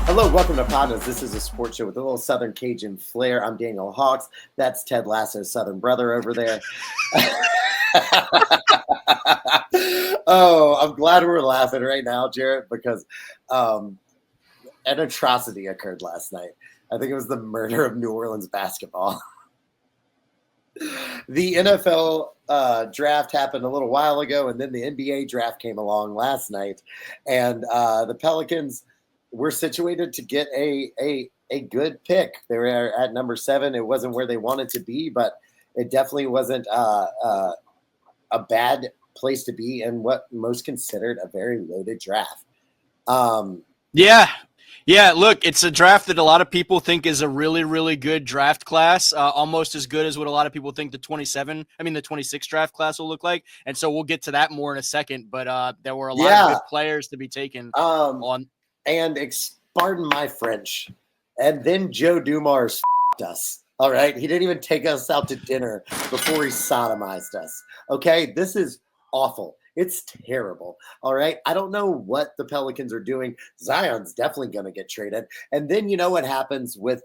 Hello, welcome to PODnas. This is a sports show with a little Southern Cajun flair. I'm Daniel Hawks. That's Ted Lasso's Southern brother over there. Oh, I'm glad we're laughing right now, Jarrett, because an atrocity occurred last night. I think it was the murder of New Orleans basketball. The NFL draft happened a little while ago, and then the NBA draft came along last night. And the Pelicans were situated to get a good pick. They were at number 7. It wasn't where they wanted to be, but it definitely wasn't a bad place to be in what most considered a very loaded draft. Yeah, look, it's a draft that a lot of people think is a really, really good draft class, almost as good as what a lot of people think the 26 draft class will look like. And so we'll get to that more in a second, but there were a lot of good players to be taken on. And pardon my French. And then Joe Dumars f***ed us. All right. He didn't even take us out to dinner before he sodomized us. Okay. This is awful. It's terrible. All right. I don't know what the Pelicans are doing. Zion's definitely going to get traded. And then you know what happens with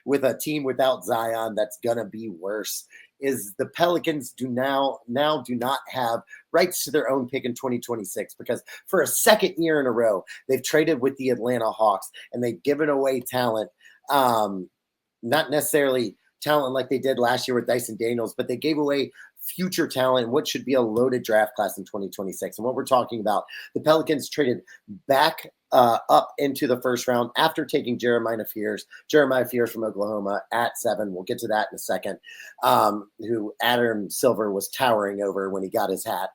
a team without Zion that's going to be worse is the Pelicans now do not have rights to their own pick in 2026 because for a second year in a row, they've traded with the Atlanta Hawks and they've given away talent. Not necessarily talent like they did last year with Dyson Daniels, but they gave away future talent in what should be a loaded draft class in 2026. And what we're talking about, the Pelicans traded back up into the first round after taking Jeremiah Fears from Oklahoma at 7. We'll get to that in a second, who Adam Silver was towering over when he got his hat.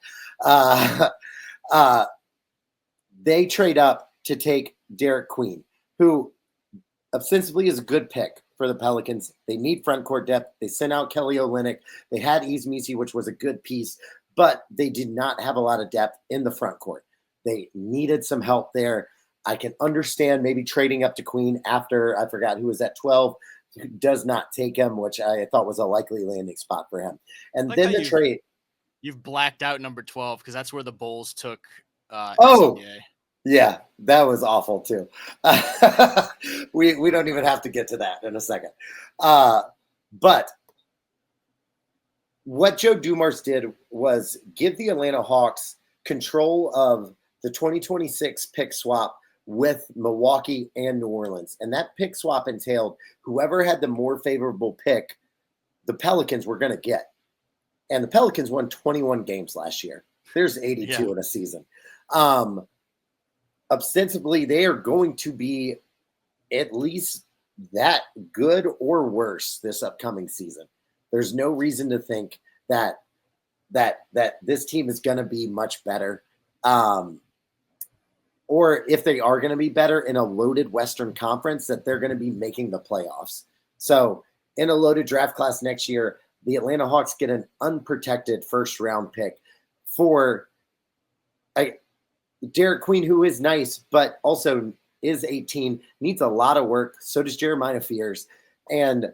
They trade up to take Derek Queen, who ostensibly is a good pick for the Pelicans. They need front court depth. They sent out Kelly Olynyk. They had Misi, which was a good piece, but they did not have a lot of depth in the front court. They needed some help there. I can understand maybe trading up to Queen after, I forgot who was at 12, who does not take him, which I thought was a likely landing spot for him. And like then the trade. You've blacked out number 12 because that's where the Bulls took SGA. Yeah, that was awful too. We don't even have to get to that in a second. But what Joe Dumars did was give the Atlanta Hawks control of the 2026 pick swap with Milwaukee and New Orleans. And that pick swap entailed whoever had the more favorable pick, the Pelicans were going to get. And the Pelicans won 21 games last year. There's 82 in a season. Ostensibly, they are going to be at least that good or worse this upcoming season. There's no reason to think that this team is going to be much better. Or if they are going to be better in a loaded Western Conference, that they're going to be making the playoffs. So in a loaded draft class next year, the Atlanta Hawks get an unprotected first-round pick for Derek Queen, who is nice, but also is 18, needs a lot of work. So does Jeremiah Fears. And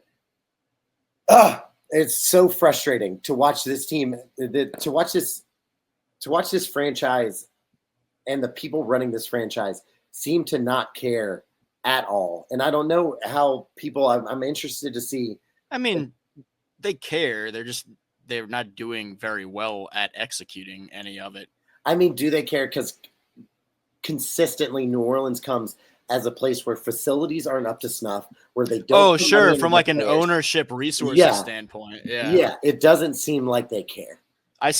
it's so frustrating to watch this team, to watch this franchise and the people running this franchise seem to not care at all. And I don't know how people, I'm interested to see. I mean, they care. They're not doing very well at executing any of it. I mean, do they care? Because consistently New Orleans comes as a place where facilities aren't up to snuff, where they don't. Oh, sure. From like an ownership resources standpoint. Yeah. It doesn't seem like they care. I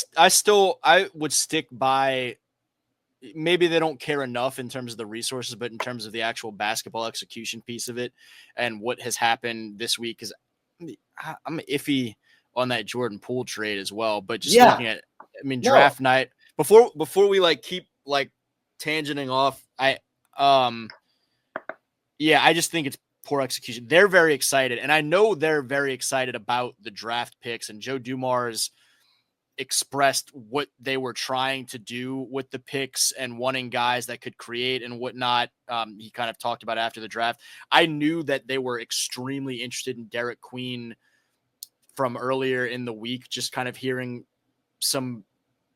would stick by, maybe they don't care enough in terms of the resources, but in terms of the actual basketball execution piece of it and what has happened this week, is I'm iffy on that Jordan Poole trade as well. But just looking at, draft night before we keep tangenting off, I just think it's poor execution. They're very excited, and I know they're very excited about the draft picks, and Joe Dumars expressed what they were trying to do with the picks and wanting guys that could create and whatnot. He kind of talked about after the draft. I knew that they were extremely interested in Derek Queen from earlier in the week, just kind of hearing some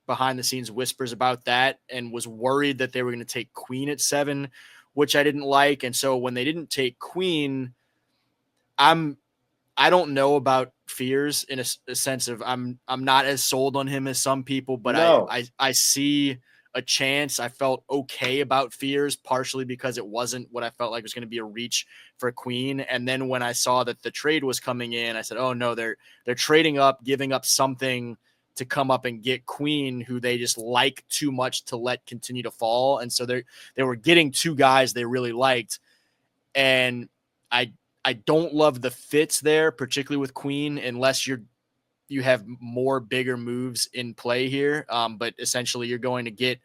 behind the scenes whispers about that, and was worried that they were going to take Queen at 7, which I didn't like. And so when they didn't take Queen, I don't know about Fears in a sense of I'm not as sold on him as some people, but No. I see a chance. I felt okay about Fears, partially because it wasn't what I felt like was going to be a reach for Queen. And then when I saw that the trade was coming in, I said, oh no, they're trading up, giving up something to come up and get Queen, who they just like too much to let continue to fall. And so they were getting 2 guys they really liked. And I don't love the fits there, particularly with Queen, unless you have more bigger moves in play here. But essentially, you're going to get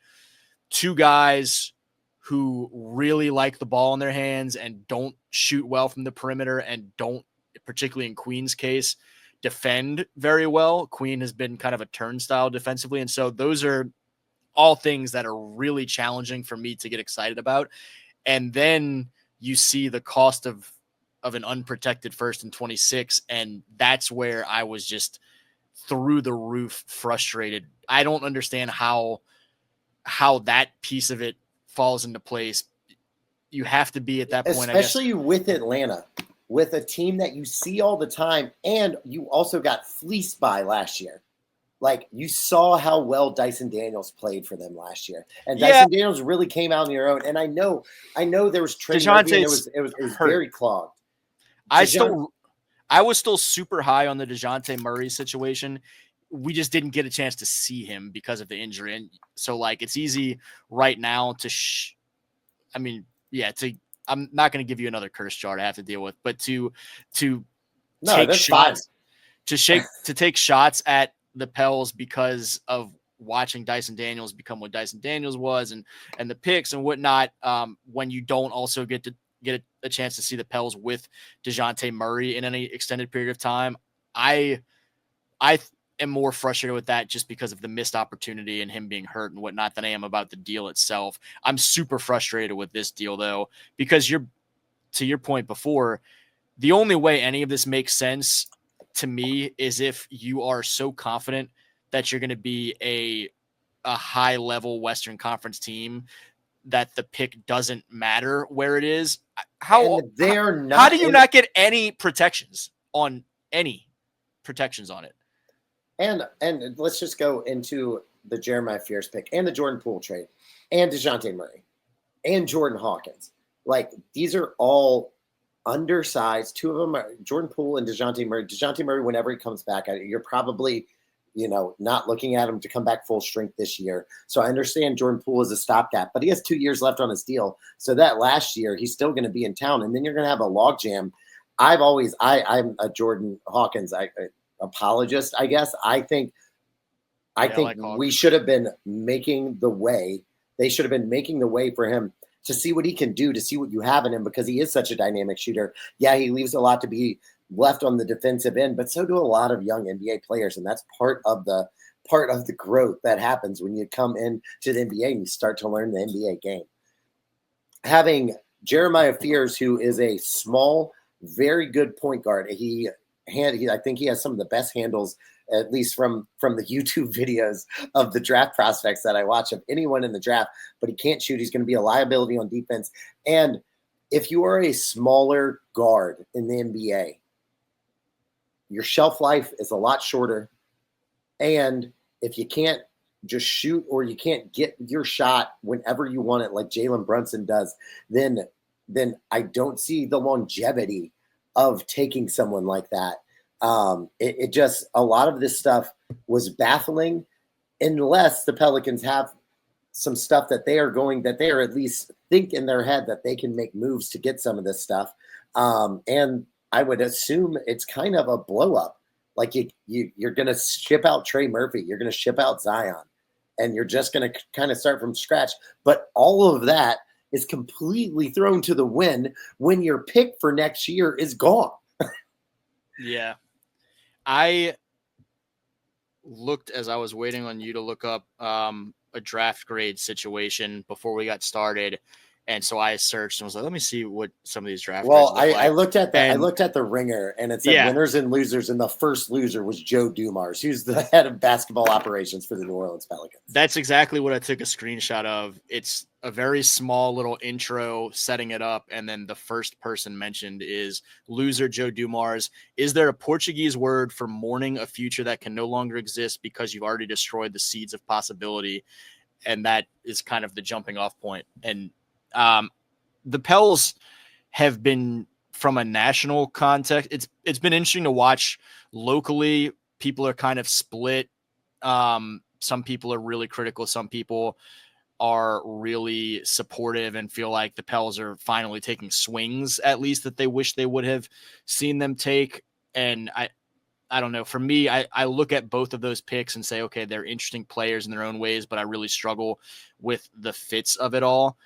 2 guys who really like the ball in their hands and don't shoot well from the perimeter, and don't, particularly in Queen's case, defend very well. Queen has been kind of a turnstile defensively. And so those are all things that are really challenging for me to get excited about. And then you see the cost of an unprotected first and 26. And that's where I was just through the roof frustrated. I don't understand how that piece of it falls into place. You have to be at that point, especially with Atlanta, with a team that you see all the time, and you also got fleeced by last year. Like, you saw how well Dyson Daniels played for them last year, and Dyson Daniels really came out on your own. And I know there was Trey Murphy, and it was very clogged. I was still super high on the DeJounte Murray situation. We just didn't get a chance to see him because of the injury, and so like it's easy right now to. I'm not going to give you another curse chart I have to deal with, but to take shots, to take shots at the Pels because of watching Dyson Daniels become what Dyson Daniels was, and the picks and whatnot. When you don't also get a chance to see the Pels with DeJounte Murray in any extended period of time, I am more frustrated with that just because of the missed opportunity and him being hurt and whatnot than I am about the deal itself. I'm super frustrated with this deal though, because to your point before, the only way any of this makes sense to me is if you are so confident that you're going to be a high level Western Conference team that the pick doesn't matter where it is. How do you not get any protections on it? And let's just go into the Jeremiah Fears pick and the Jordan Poole trade and DeJounte Murray and Jordan Hawkins. Like, these are all undersized. 2 of them are Jordan Poole and DeJounte Murray. DeJounte Murray, whenever he comes back, you're probably, not looking at him to come back full strength this year. So I understand Jordan Poole is a stopgap, but he has 2 years left on his deal. So that last year, he's still going to be in town. And then you're going to have a logjam. I'm a Jordan Hawkins apologist, I guess. I think we should have been making the way. They should have been making the way for him to see what he can do, to see what you have in him, because he is such a dynamic shooter. Yeah, he leaves a lot to be left on the defensive end, but so do a lot of young NBA players, and that's part of the growth that happens when you come into the NBA and you start to learn the NBA game. Having Jeremiah Fears, who is a small, very good point guard, I think he has some of the best handles, at least from the YouTube videos of the draft prospects that I watch of anyone in the draft, but he can't shoot. He's going to be a liability on defense. And if you are a smaller guard in the NBA, your shelf life is a lot shorter. And if you can't just shoot, or you can't get your shot whenever you want it, like Jalen Brunson does, then I don't see the longevity of taking someone like that. It just, a lot of this stuff was baffling, unless the Pelicans have some stuff that they are at least think in their head that they can make moves to get some of this stuff. And I would assume it's kind of a blow up. Like you're going to ship out Trey Murphy, you're going to ship out Zion, and you're just going to kind of start from scratch. But all of that is completely thrown to the wind when your pick for next year is gone. Yeah. I looked, as I was waiting on you to look up a draft grade situation before we got started, And so I searched and was like, let me see what some of these draft Well, grades look like. I looked at And I looked at the ringer, and it said yeah, winners and losers, and the first loser was Joe Dumars, who's the head of basketball operations for the New Orleans Pelicans. that's exactly what I took a screenshot of. It's a very small little intro setting it up. And then the first person mentioned is loser Joe Dumars. Is there a Portuguese word for mourning a future that can no longer exist because you've already destroyed the seeds of possibility? And that is kind of the jumping off point. And the Pels have been, from a national context, it's been interesting to watch. Locally, people are kind of split. Some people are really critical. Some people are really supportive and feel like the Pels are finally taking swings, at least that they wish they would have seen them take. And I don't know. For me, I look at both of those picks and say, okay, they're interesting players in their own ways, but I really struggle with the fits of it all.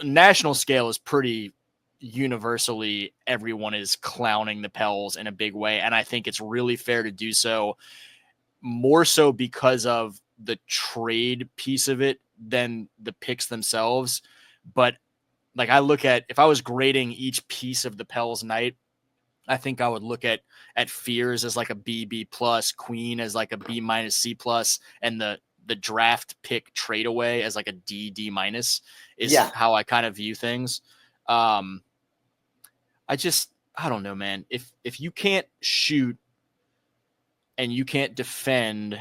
National scale is pretty universally, everyone is clowning the Pels in a big way. And I think it's really fair to do so, more so because of the trade piece of it than the picks themselves. But like, I look at, if I was grading each piece of the Pels night, I think I would look at Fears as like a B plus, Queen as like a B minus, C plus, and the draft pick trade away as like a D minus is how I kind of view things. I don't know, man. If you can't shoot and you can't defend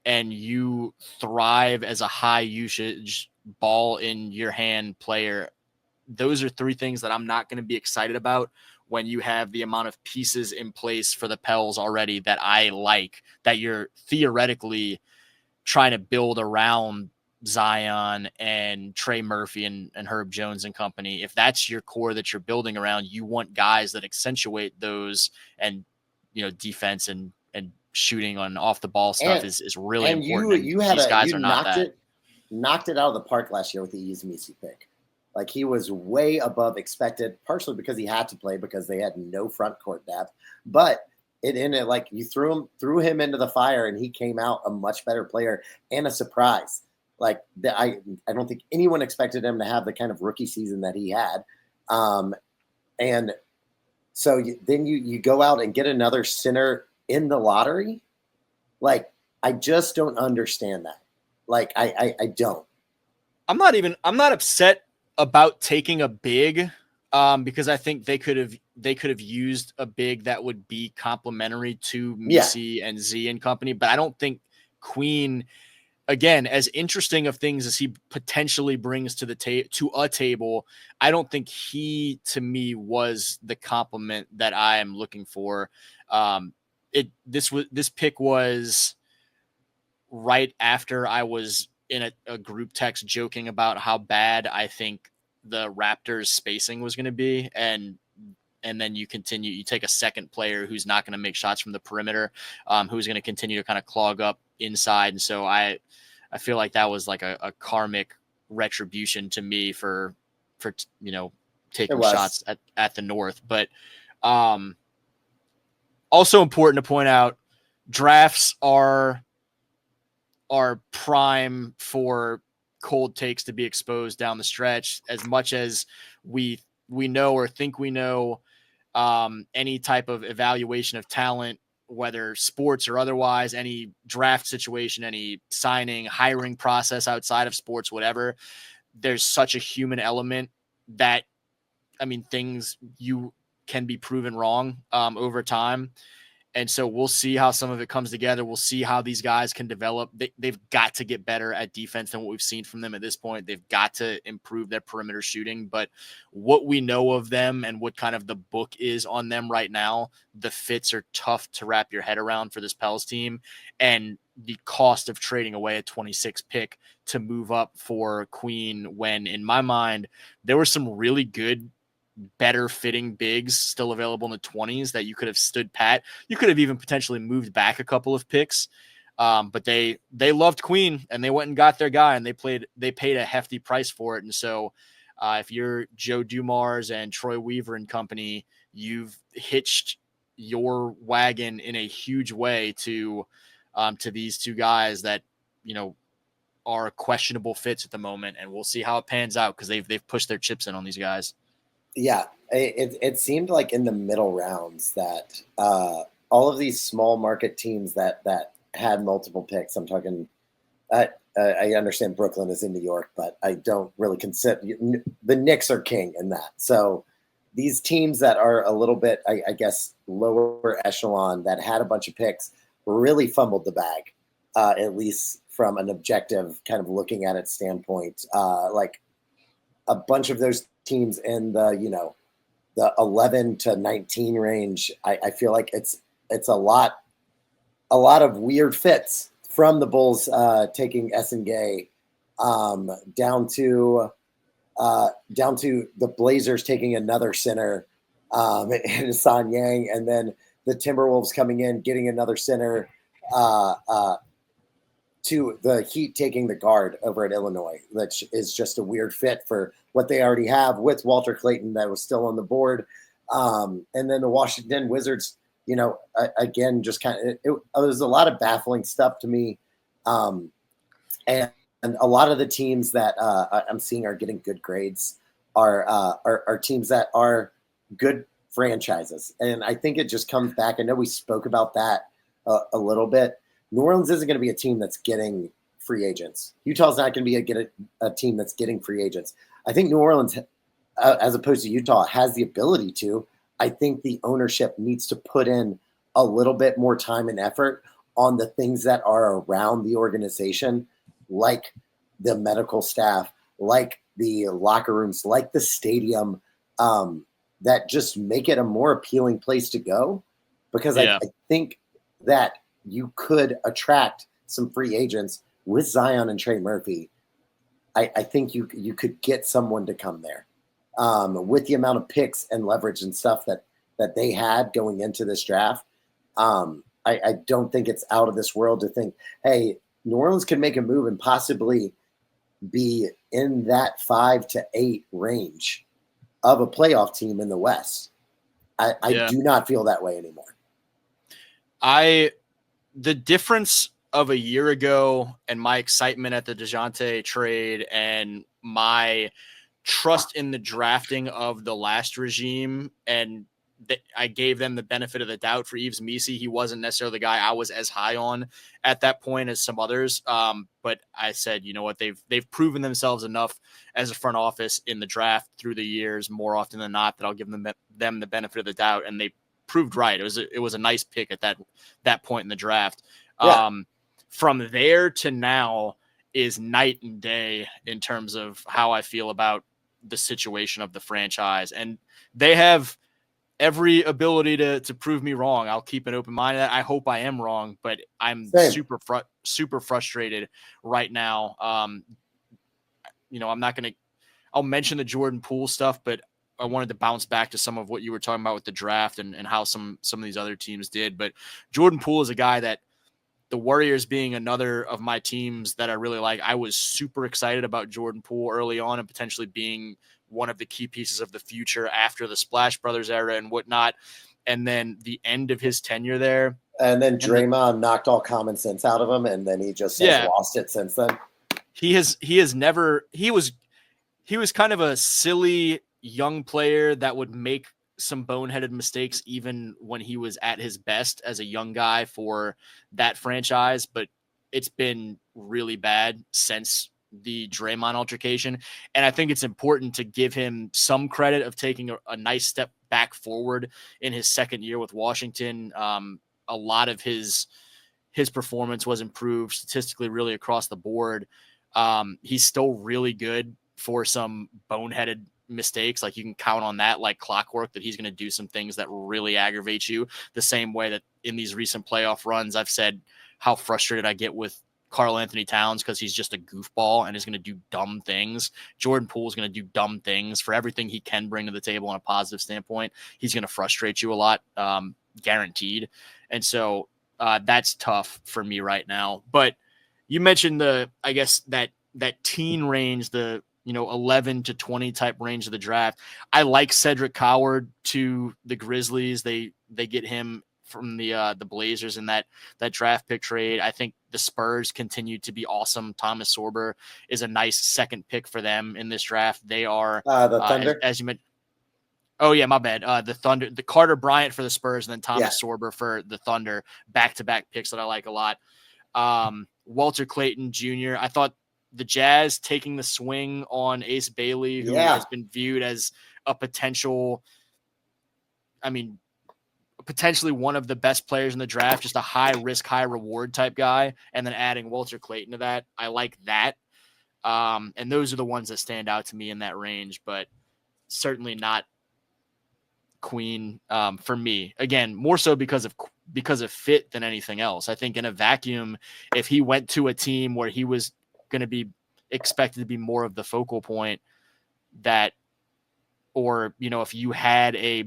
and you thrive as a high usage ball in your hand player, those are three things that I'm not going to be excited about when you have the amount of pieces in place for the Pels already that I like, that you're theoretically trying to build around Zion and Trey Murphy and Herb Jones and company. If that's your core that you're building around, you want guys that accentuate those, and, defense and shooting on off the ball stuff is really important. You had these guys you are not that. knocked it out of the park last year with the Izmisi pick. Like, he was way above expected, partially because he had to play because they had no front court depth. But it ended like you threw him into the fire, and he came out a much better player and a surprise. Like, I don't think anyone expected him to have the kind of rookie season that he had. And so then you go out and get another center in the lottery. Like, I just don't understand that. Like, I don't. I'm not upset about taking a big, because I think they could have used a big that would be complementary to Misi and Z and company. But I don't think Queen, again, as interesting of things as he potentially brings to the to a table, I don't think he, to me, was the compliment that I am looking for. This pick was right after I was in a group text joking about how bad I think the Raptors spacing was going to be. And then you take a second player who's not going to make shots from the perimeter, who's going to continue to kind of clog up inside. And so I feel like that was like a karmic retribution to me for taking shots at the North. But also important to point out, drafts are prime for cold takes to be exposed down the stretch. As much as we know or think we know, any type of evaluation of talent, whether sports or otherwise, any draft situation, any signing, hiring process outside of sports, whatever, there's such a human element that, things you can be proven wrong over time. And so we'll see how some of it comes together. We'll see how these guys can develop. They've got to get better at defense than what we've seen from them at this point. They've got to improve their perimeter shooting. But what we know of them and what kind of the book is on them right now, the fits are tough to wrap your head around for this Pels team. And the cost of trading away a 26 pick to move up for Queen, when in my mind, there were some really good, better fitting bigs still available in the 20s that you could have stood pat. You could have even potentially moved back a couple of picks. But they loved Queen and they went and got their guy, and they paid a hefty price for it. And so if you're Joe Dumars and Troy Weaver and company, you've hitched your wagon in a huge way to these two guys that, are questionable fits at the moment, and we'll see how it pans out because they've pushed their chips in on these guys. Yeah, it seemed like in the middle rounds that all of these small market teams that had multiple picks. I'm talking. I understand Brooklyn is in New York, but I don't really consider the Knicks are king in that. So these teams that are a little bit, I guess, lower echelon that had a bunch of picks really fumbled the bag, at least from an objective kind of looking at it standpoint. Like a bunch of those teams in the 11 to 19 range, I feel like it's a lot of weird fits from the Bulls taking Gay down to the Blazers taking another center and Son Yang, and then the Timberwolves coming in getting another center to the Heat taking the guard over at Illinois, which is just a weird fit for what they already have with Walter Clayton that was still on the board. And then the Washington Wizards, again, just kind of, there's a lot of baffling stuff to me. And a lot of the teams that I'm seeing are getting good grades are teams that are good franchises. And I think it just comes back. I know we spoke about that a little bit. New Orleans isn't going to be a team that's getting free agents. Utah's not going to be a team that's getting free agents. I think New Orleans, as opposed to Utah, has the ability to. I think the ownership needs to put in a little bit more time and effort on the things that are around the organization, like the medical staff, like the locker rooms, like the stadium, that just make it a more appealing place to go. Because I think that you could attract some free agents with Zion and Trey Murphy. I think you could get someone to come there with the amount of picks and leverage and stuff that they had going into this draft. I don't think it's out of this world to think, hey, New Orleans can make a move and possibly be in that 5 to 8 range of a playoff team in the West. I do not feel that way anymore. The difference of a year ago and my excitement at the DeJounte trade and my trust in the drafting of the last regime, and I gave them the benefit of the doubt for Yves Missi. He wasn't necessarily the guy I was as high on at that point as some others. But I said, you know what, they've proven themselves enough as a front office in the draft through the years, more often than not, that I'll give them the benefit of the doubt. And they proved right. It was a nice pick at that point in the draft. Yeah. From there to now is night and day in terms of how I feel about the situation of the franchise. And they have every ability to prove me wrong. I'll keep an open mind. I hope I am wrong, but I'm super frustrated right now. I'm not going to, I'll mention the Jordan Poole stuff, but I wanted to bounce back to some of what you were talking about with the draft and how some of these other teams did. But Jordan Poole is a guy that, the Warriors being another of my teams that I really like, I was super excited about Jordan Poole early on and potentially being one of the key pieces of the future after the Splash Brothers era and whatnot. And then the end of his tenure there. And then Draymond knocked all common sense out of him, and then he just has lost it since then. He was kind of a silly young player that would make some boneheaded mistakes even when he was at his best as a young guy for that franchise, but it's been really bad since the Draymond altercation. And I think it's important to give him some credit of taking a nice step back forward in his second year with Washington. A lot of his performance was improved statistically really across the board. He's still really good for some boneheaded mistakes. Like you can count on that like clockwork, that he's going to do some things that really aggravate you, the same way that in these recent playoff runs I've said how frustrated I get with Karl Anthony Towns because he's just a goofball and is going to do dumb things. Jordan Poole is going to do dumb things. For everything he can bring to the table on a positive standpoint, he's going to frustrate you a lot, guaranteed. And so that's tough for me right now. But you mentioned that teen range, the 11 to 20 type range of the draft. I like Cedric Coward to the Grizzlies. They get him from the Blazers in that draft pick trade. I think the Spurs continue to be awesome. Thomas Sorber is a nice second pick for them in this draft. They are the Thunder, as you mentioned. Oh yeah, my bad. The Thunder, the Carter Bryant for the Spurs, and then Thomas Sorber for the Thunder. Back-to-back picks that I like a lot. Walter Clayton Jr. I thought the Jazz taking the swing on Ace Bailey, who has been viewed as a potential, potentially one of the best players in the draft, just a high risk, high reward type guy. And then adding Walter Clayton to that. I like that. And those are the ones that stand out to me in that range, but certainly not Queen for me. Again, more so because of fit than anything else. I think in a vacuum, if he went to a team where he was going to be expected to be more of the focal point, or if you had a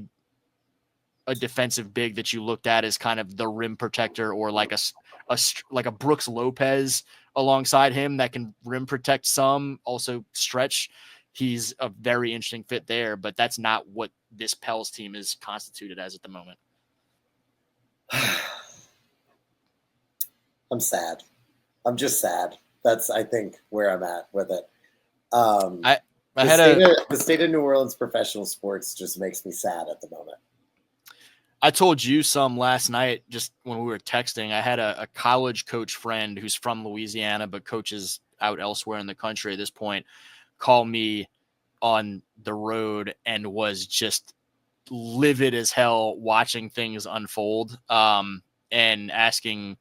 defensive big that you looked at as kind of the rim protector, or like a Brooks Lopez alongside him that can rim protect some, also stretch, he's a very interesting fit there. But that's not what this Pels team is constituted as at the moment. I'm sad. I'm just sad. That's, I think, where I'm at with it. The state of New Orleans professional sports just makes me sad at the moment. I told you some last night, just when we were texting. I had a college coach friend who's from Louisiana, but coaches out elsewhere in the country at this point, call me on the road and was just livid as hell watching things unfold, and asking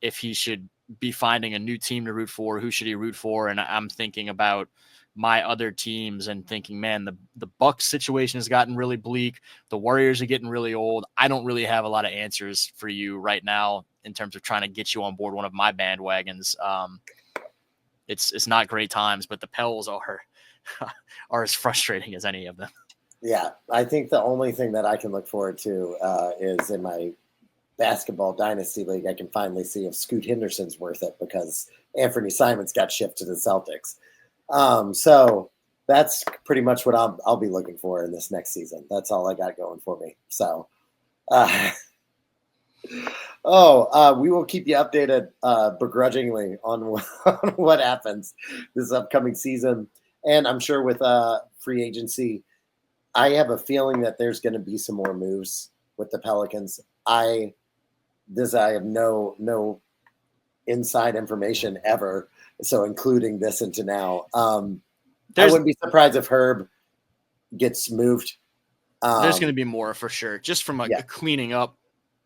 if he should be finding a new team to root for, who should he root for. And I'm thinking about my other teams and thinking, man, the Bucks situation has gotten really bleak. The Warriors are getting really old. I don't really have a lot of answers for you right now in terms of trying to get you on board one of my bandwagons. It's not great times, but the Pels are as frustrating as any of them. Yeah, I think the only thing that I can look forward to is in my basketball dynasty league, I can finally see if Scoot Henderson's worth it, because Anthony Simons got shipped to the Celtics. So that's pretty much what I'll be looking for in this next season. That's all I got going for me. So, we will keep you updated begrudgingly on what happens this upcoming season. And I'm sure with free agency, I have a feeling that there's going to be some more moves with the Pelicans. I have no inside information ever, so including this into now. I wouldn't be surprised if Herb gets moved. There's going to be more for sure, just from a cleaning up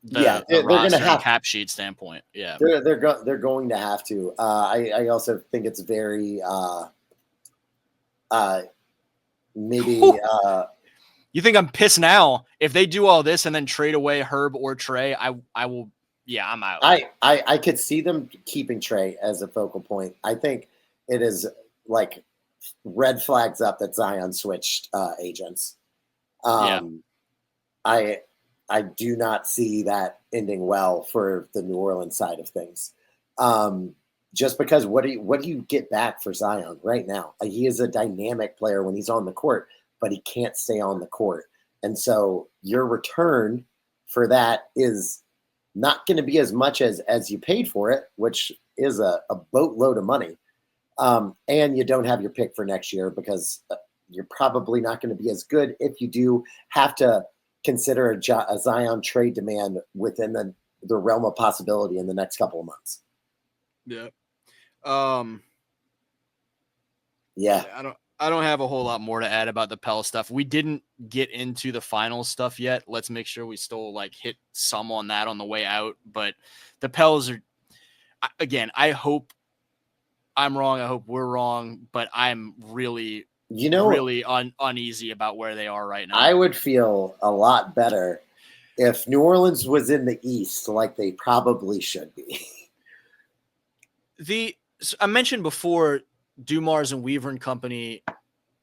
the roster and cap sheet standpoint. Yeah, they're going to have to. I also think it's very maybe. You think I'm pissed now? If they do all this and then trade away Herb or Trey, I will. Yeah, I'm out. I could see them keeping Trey as a focal point. I think it is like red flags up that Zion switched agents. I do not see that ending well for the New Orleans side of things. Just because what do you get back for Zion right now? He is a dynamic player when he's on the court, but he can't stay on the court. And so your return for that is not going to be as much as you paid for it, which is a boatload of money. And you don't have your pick for next year, because you're probably not going to be as good if you do have to consider a Zion trade demand within the realm of possibility in the next couple of months. Yeah. I don't have a whole lot more to add about the Pels stuff. We didn't get into the final stuff yet. Let's make sure we still hit some on that on the way out. But the Pels are, again, I hope I'm wrong. I hope we're wrong, but I'm really, really uneasy about where they are right now. I would feel a lot better if New Orleans was in the East, like they probably should be. I mentioned before, Dumars and Weaver and company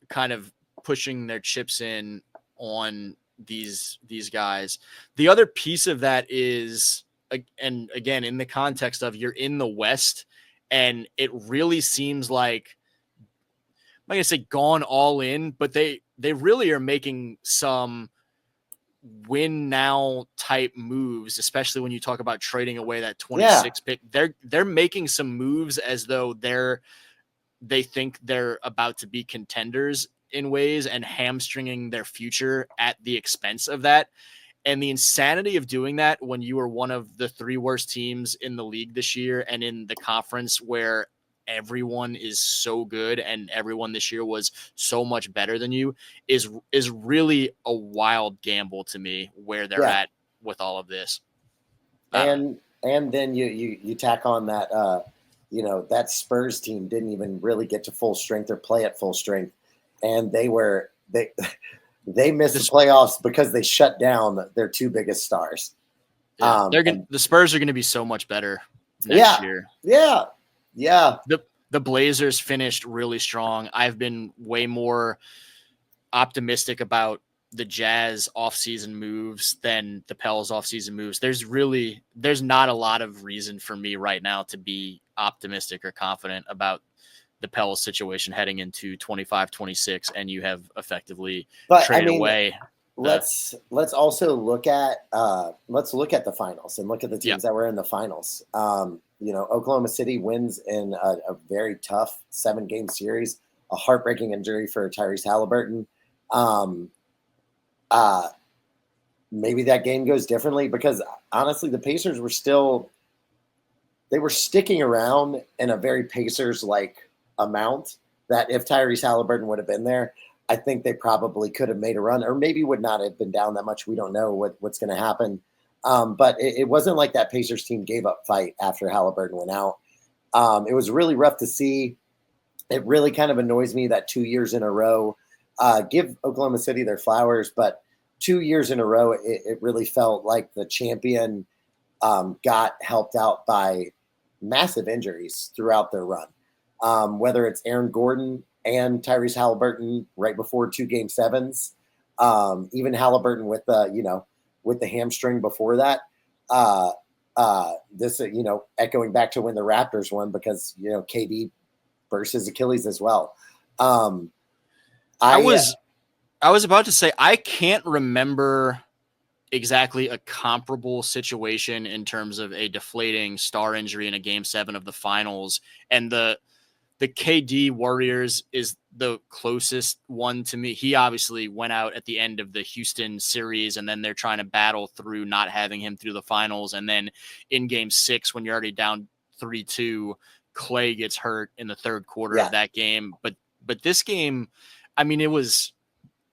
kind of pushing their chips in on these guys. The other piece of that is, and again, in the context of you're in the West, and it really seems like, I'm not going to say gone all in, but they really are making some win now type moves, especially when you talk about trading away that 26 pick. They're making some moves as though they think they're about to be contenders in ways and hamstringing their future at the expense of that. And the insanity of doing that when you are one of the 3 worst teams in the league this year and in the conference where everyone is so good and everyone this year was so much better than you is really a wild gamble to me where they're at with all of this. And then you tack on that that Spurs team didn't even really get to full strength or play at full strength, and they missed the playoffs because they shut down their 2 biggest stars. Yeah, the Spurs are going to be so much better next year. Yeah. The Blazers finished really strong. I've been way more optimistic about the Jazz offseason moves than the Pels offseason moves. There's not a lot of reason for me right now to be optimistic or confident about the Pels situation heading into 25-26, and you have effectively traded away. Let's also look at the finals and look at the teams that were in the finals. Oklahoma City wins in a very tough 7-game series, a heartbreaking injury for Tyrese Halliburton. Maybe that game goes differently because honestly, the Pacers were sticking around in a very Pacers-like amount that if Tyrese Halliburton would have been there, I think they probably could have made a run or maybe would not have been down that much. We don't know what's going to happen. But it wasn't like that Pacers team gave up fight after Halliburton went out. It was really rough to see. It really kind of annoys me that 2 years in a row, give Oklahoma City their flowers, but 2 years in a row, it really felt like the champion got helped out by massive injuries throughout their run. Whether it's Aaron Gordon and Tyrese Halliburton right before 2 Game 7s, even Halliburton with the hamstring before that. This echoing back to when the Raptors won because KD burst his Achilles as well. I was about to say I can't remember exactly a comparable situation in terms of a deflating star injury in a Game 7 of the finals, and the KD Warriors is the closest one to me. He obviously went out at the end of the Houston series, and then they're trying to battle through not having him through the finals. And then in Game 6, when you're already down 3-2, Clay gets hurt in the third quarter of that game. But this game, I mean, it was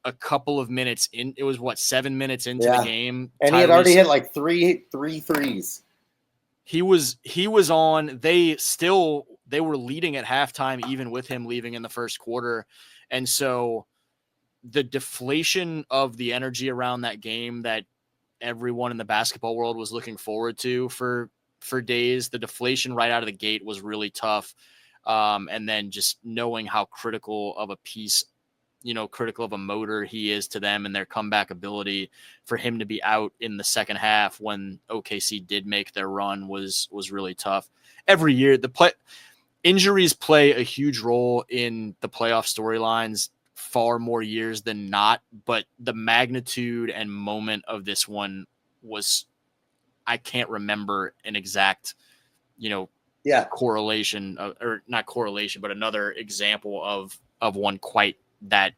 a couple of minutes in. It was 7 minutes into the game, and he had already hit like three threes. He was on. They were leading at halftime, even with him leaving in the first quarter. And so the deflation of the energy around that game that everyone in the basketball world was looking forward to for days, the deflation right out of the gate was really tough. And then just knowing how critical of a piece, critical of a motor he is to them and their comeback ability, for him to be out in the second half when OKC did make their run was really tough. Every year, injuries play a huge role in the playoff storylines far more years than not, but the magnitude and moment of this one was, I can't remember an exact, correlation or not correlation, but another example of one quite that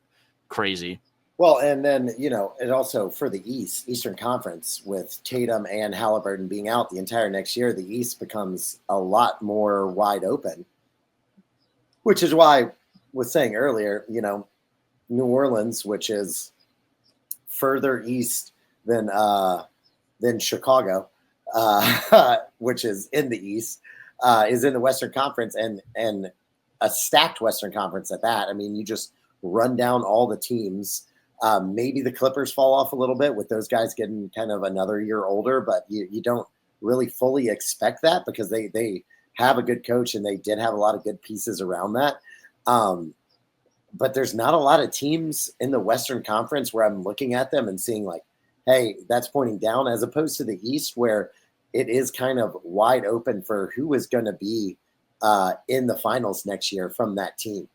crazy. Well, and then, it also for the Eastern Conference with Tatum and Halliburton being out the entire next year, the East becomes a lot more wide open, which is why I was saying earlier, New Orleans, which is further east than Chicago, which is in the East, is in the Western Conference and a stacked Western Conference at that. I mean, you just run down all the teams. Maybe the Clippers fall off a little bit with those guys getting kind of another year older, but you don't really fully expect that because they have a good coach and they did have a lot of good pieces around that. But there's not a lot of teams in the Western Conference where I'm looking at them and seeing like, hey, that's pointing down, as opposed to the East where it is kind of wide open for who is going to be in the finals next year from that team.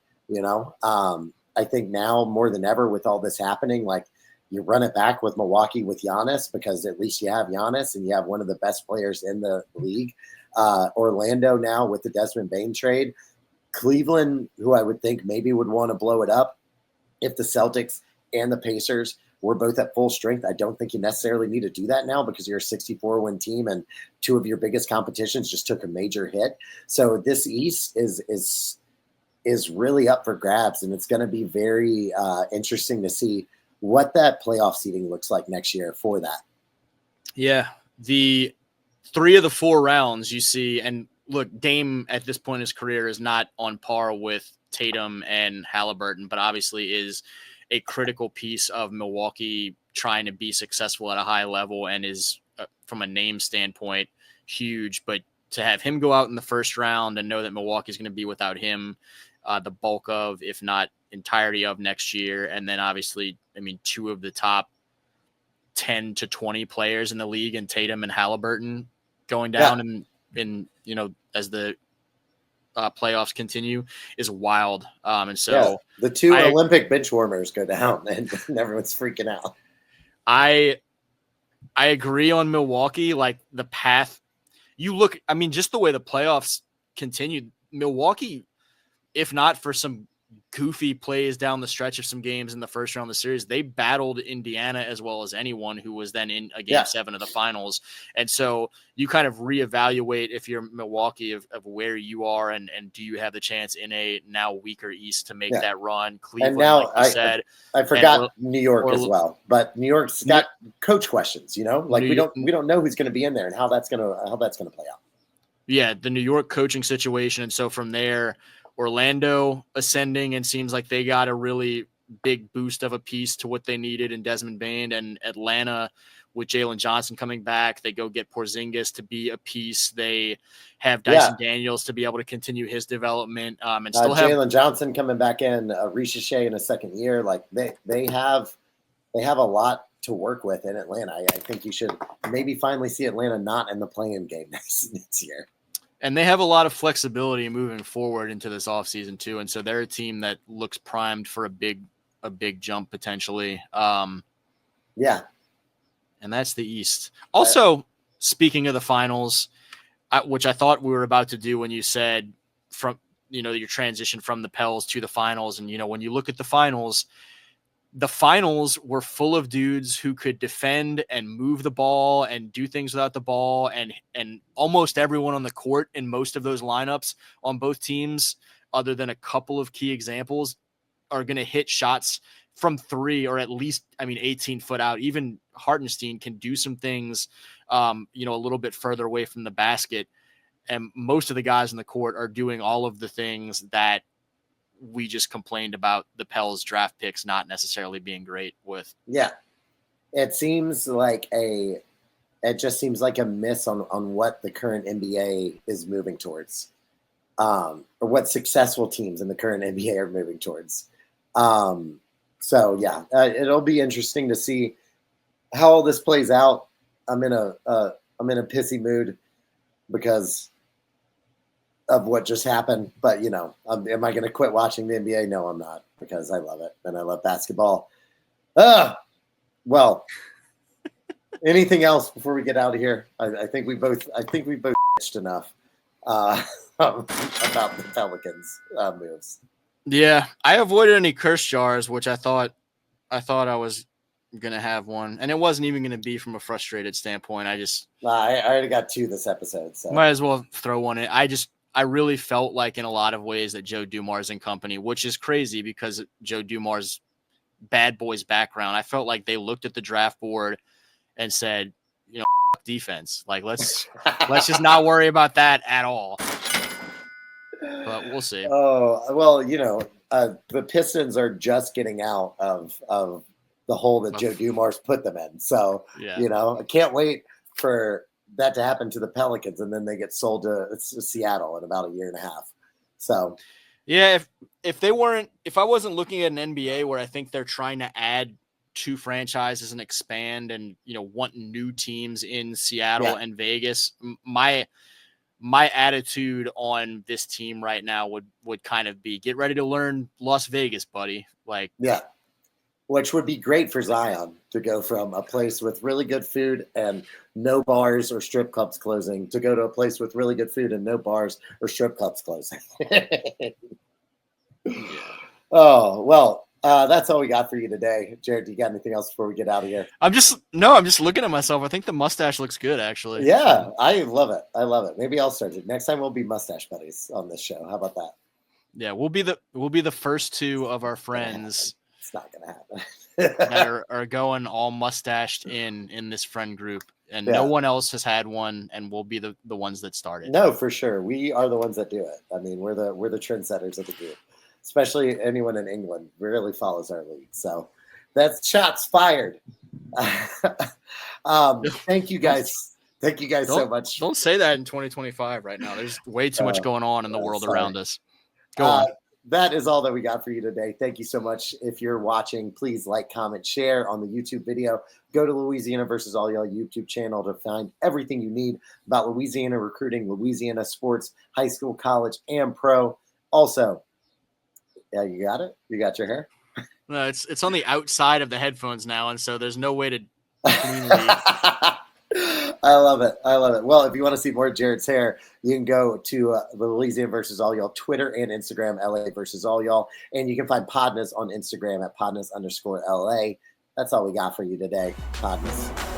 I think now more than ever with all this happening, like You run it back with Milwaukee with Giannis, because at least you have Giannis and you have one of the best players in the league. Orlando now with the Desmond Bane trade. Cleveland, who I would think maybe would want to blow it up if the Celtics and the Pacers were both at full strength. I don't think you necessarily need to do that now, because you're a 64-win team and two of your biggest competitions just took a major hit. So this East is really up for grabs, and it's going to be very interesting to see what that playoff seeding looks like next year for that. Yeah, the 3 of the 4 rounds you see, and look, Dame at this point in his career is not on par with Tatum and Halliburton, but obviously is a critical piece of Milwaukee trying to be successful at a high level, and is from a name standpoint huge. But to have him go out in the first round and know that Milwaukee's going to be without him the bulk of, if not entirety of, next year, and then obviously, I mean, 2 of the top 10 to 20 players in the league, and Tatum and Halliburton going down in as the playoffs continue, is wild. And so the 2 Olympic bench warmers go down and everyone's freaking out. I agree on Milwaukee. Like, the path you look, I mean, just the way the playoffs continued, Milwaukee, if not for some goofy plays down the stretch of some games in the first round of the series, they battled Indiana as well as anyone, who was then in a game 7 of the finals. And so you kind of reevaluate, if you're Milwaukee, of where you are, and do you have the chance in a now weaker East to make that run. Cleveland, and now, like you said, I forgot New York as well, but New York's got coach questions, like we don't know who's going to be in there and how that's going to play out. Yeah. The New York coaching situation. And so from there, Orlando ascending, and seems like they got a really big boost of a piece to what they needed in Desmond Bane. And Atlanta, with Jalen Johnson coming back, they go get Porzingis to be a piece. They have Dyson Daniels to be able to continue his development, and still have Jalen Johnson coming back in, Ricochet in a second year. Like they have a lot to work with in Atlanta. I think you should maybe finally see Atlanta not in the play-in game next year. And they have a lot of flexibility moving forward into this offseason too. And so they're a team that looks primed for a big jump potentially. And that's the East. Also, speaking of the finals, which I thought we were about to do when you said from, your transition from the Pels to the finals. And, when you look at the finals were full of dudes who could defend and move the ball and do things without the ball. And almost everyone on the court in most of those lineups on both teams, other than a couple of key examples, are going to hit shots from 3, or at least, 18 foot out. Even Hartenstein can do some things, a little bit further away from the basket. And most of the guys in the court are doing all of the things that we just complained about the Pels draft picks not necessarily being great with. Yeah. It seems like it just seems like a miss on what the current NBA is moving towards, or what successful teams in the current NBA are moving towards. It'll be interesting to see how all this plays out. I'm in a pissy mood because of what just happened, but am I going to quit watching the NBA? No, I'm not, because I love it and I love basketball. Well, anything else before we get out of here? I think we both bitched enough about the Pelicans moves. Yeah, I avoided any curse jars, which I thought I was gonna have one, and it wasn't even gonna be from a frustrated standpoint. I already got 2 this episode, so might as well throw one in. I really felt like in a lot of ways that Joe Dumars and company, which is crazy because Joe Dumars' bad boys background, I felt like they looked at the draft board and said, defense. Like, let's just not worry about that at all. But we'll see. Oh, well, the Pistons are just getting out of the hole that Joe Dumars put them in. So, I can't wait for that to happen to the Pelicans, and then they get sold to Seattle in about a year and a half. So, yeah, if I wasn't looking at an NBA where I think they're trying to add 2 franchises and expand and, want new teams in Seattle and Vegas, my attitude on this team right now would kind of be, get ready to learn Las Vegas, buddy. Like, which would be great for Zion to go from a place with really good food and no bars or strip clubs closing to go to a place with really good food and no bars or strip clubs closing. Oh, well, that's all we got for you today. Jared, do you got anything else before we get out of here? I'm just looking at myself. I think the mustache looks good, actually. Yeah, I love it. I love it. Maybe I'll start it. Next time we'll be mustache buddies on this show. How about that? Yeah, we'll be the first two of our friends. It's not gonna happen. that are going all mustached in this friend group, and no one else has had one, and we'll be the ones that started. No, for sure. We are the ones that do it. I mean, we're the trendsetters of the group. Especially anyone in England really follows our lead. So that's shots fired. Thank you guys. Thank you guys so much. Don't say that in 2025 right now. There's way too much going on in the world around us. Go on. That is all that we got for you today. Thank you so much. If you're watching, please like, comment, share on the YouTube video. Go to Louisiana versus All Y'all YouTube channel to find everything you need about Louisiana recruiting, Louisiana sports, high school, college, and pro. Also, yeah, you got it? You got your hair? No, it's on the outside of the headphones now, and so there's no way to cleanly. I love it. I love it. Well, if you want to see more of Jared's hair, you can go to the Louisiana versus All Y'all Twitter and Instagram, LA versus All Y'all. And you can find PODnas on Instagram at PODnas_LA. That's all we got for you today. PODnas.